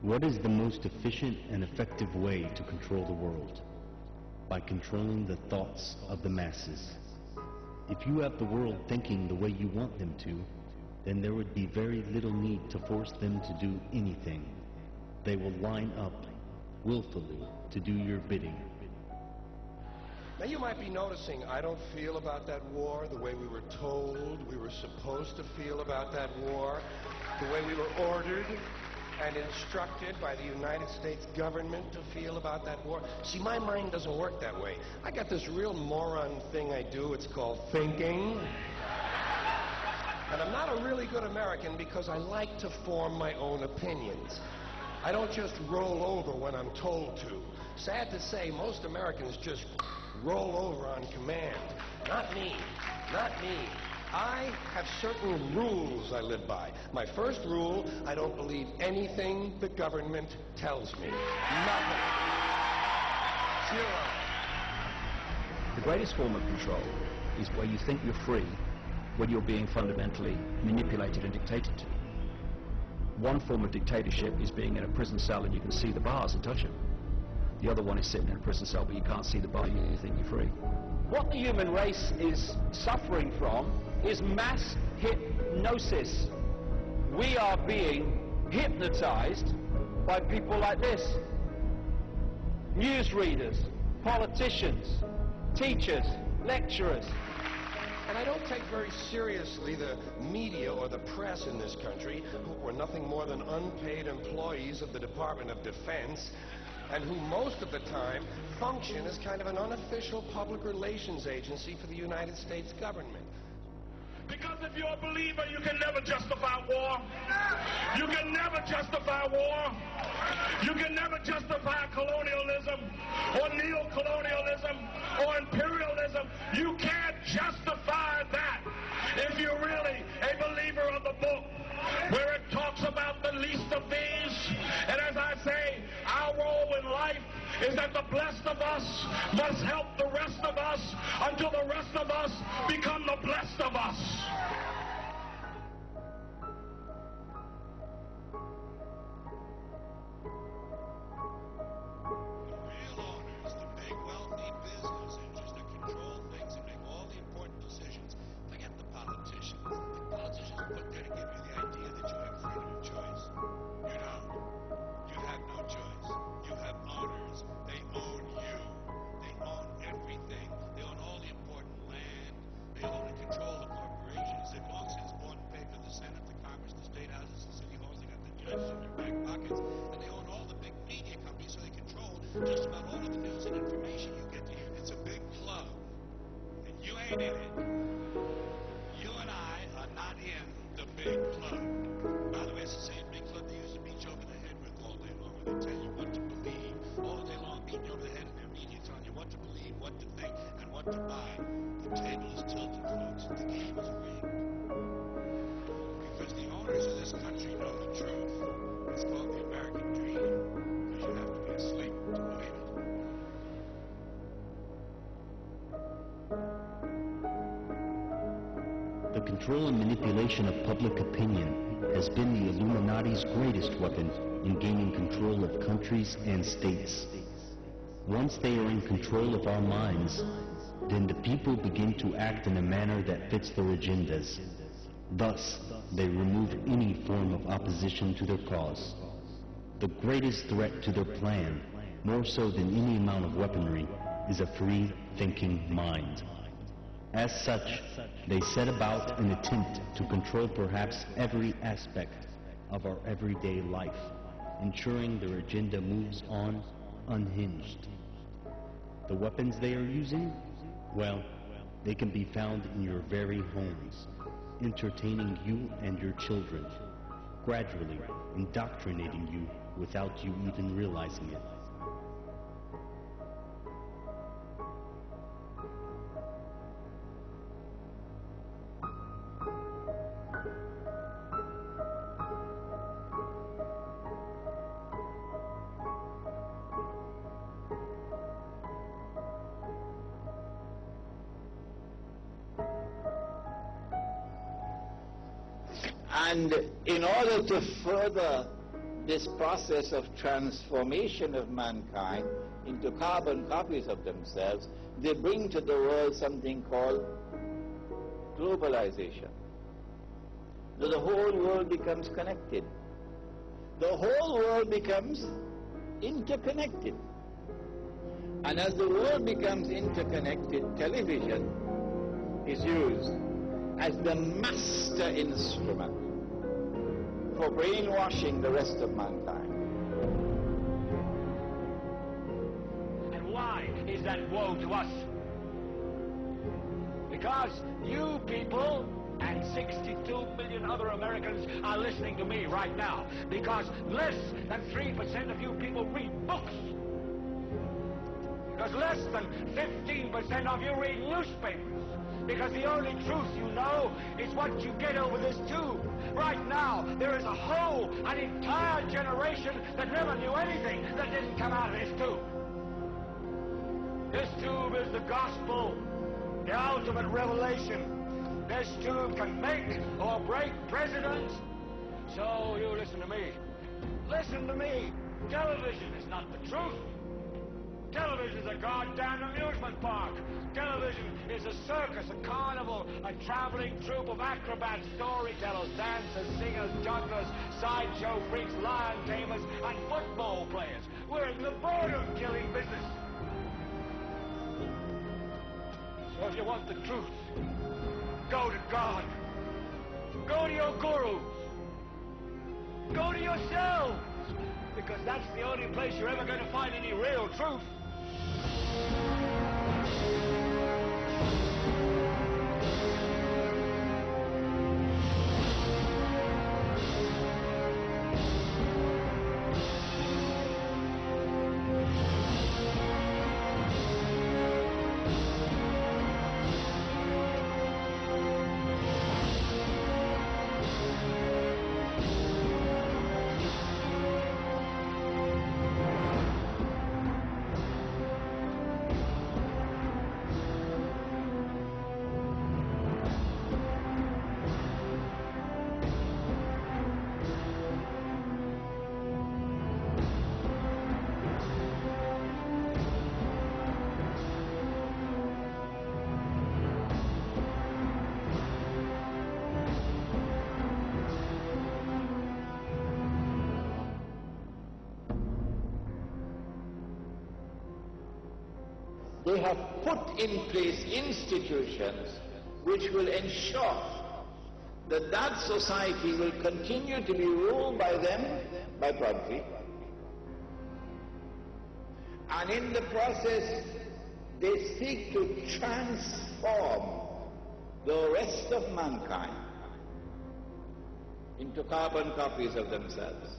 What is the most efficient and effective way to control the world? By controlling the thoughts of the masses. If you have the world thinking the way you want them to, then there would be very little need to force them to do anything. They will line up willfully to do your bidding. Now you might be noticing I don't feel about that war the way we were told we were supposed to feel about that war, the way we were ordered and instructed by the United States government to feel about that war. See, my mind doesn't work that way. I got this real moron thing I do. It's called thinking. And I'm not a really good American because I like to form my own opinions. I don't just roll over when I'm told to. Sad to say, most Americans just roll over on command. Not me. Not me. I have certain rules I live by. My first rule, I don't believe anything the government tells me. Nothing. Zero. The greatest form of control is where you think you're free when you're being fundamentally manipulated and dictated to. One form of dictatorship is being in a prison cell and you can see the bars and touch them. The other one is sitting in a prison cell but you can't see the bar, you think you're free. What the human race is suffering from is mass hypnosis. We are being hypnotized by people like this. Newsreaders, politicians, teachers, lecturers. And I don't take very seriously the media or the press in this country, who are nothing more than unpaid employees of the Department of Defense, and who most of the time function as kind of an unofficial public relations agency for the United States government. Because if you're a believer, you can never justify war. You can never justify war. You can never justify colonialism or neo-colonialism or imperialism. You can't justify that if you're really a believer of the book, where it talks about the least of these. And as I say, our role in life is that the blessed of us must help the rest of us until the rest of us become the blessed of us. The real owners, the big wealthy business interests that control things and make all the important decisions, forget the politicians. The politicians are put there to give you the idea that you have freedom of choice. You don't. You have no choice. You have owners. They own you. They own everything. They own all the important land. They own and control the corporations. They belong to the board and pay for the Senate, the Congress, the state houses, the city halls. They got the judges in their back pockets. And they own all the big media companies, so they control just about all of the news and information you get to hear. It's a big club. And you ain't in it. You and I are not in the big club. By the way, it's the same big club they used to beat you over the head with all day long, where they tell you what to believe. All day long, beating you over the head in their media, telling you what to believe, what to think, and what to buy. The table is tilted, folks. The game is rigged. Because the owners of this country know the truth. It's called the American dream, because you have to be asleep to believe it. The control and manipulation of public opinion has been the Illuminati's greatest weapon in gaining control of countries and states. Once they are in control of our minds, then the people begin to act in a manner that fits their agendas. Thus, they remove any form of opposition to their cause. The greatest threat to their plan, more so than any amount of weaponry, is a free thinking mind. As such, they set about an attempt to control perhaps every aspect of our everyday life, ensuring their agenda moves on unhinged. The weapons they are using? Well, they can be found in your very homes, entertaining you and your children, gradually indoctrinating you without you even realizing it. And in order to further this process of transformation of mankind into carbon copies of themselves, they bring to the world something called globalization. So the whole world becomes connected. The whole world becomes interconnected. And as the world becomes interconnected, television is used as the master instrument for brainwashing the rest of mankind. And why is that woe to us? Because you people and 62 million other Americans are listening to me right now. Because less than 3% of you people read books. Because less than 15% of you read newspapers. Because the only truth you know is what you get over this tube. Right now, there is an entire generation that never knew anything that didn't come out of this tube. This tube is the gospel, the ultimate revelation. This tube can make or break presidents. So you listen to me. Listen to me. Television is not the truth. Television is a goddamn amusement park. Television is a circus, a carnival, a traveling troupe of acrobats, storytellers, dancers, singers, jugglers, sideshow freaks, lion tamers, and football players. We're in the boredom-killing business. So if you want the truth, go to God. Go to your gurus. Go to yourselves. Because that's the only place you're ever going to find any real truth. They have put in place institutions which will ensure that that society will continue to be ruled by them, by property, and in the process they seek to transform the rest of mankind into carbon copies of themselves.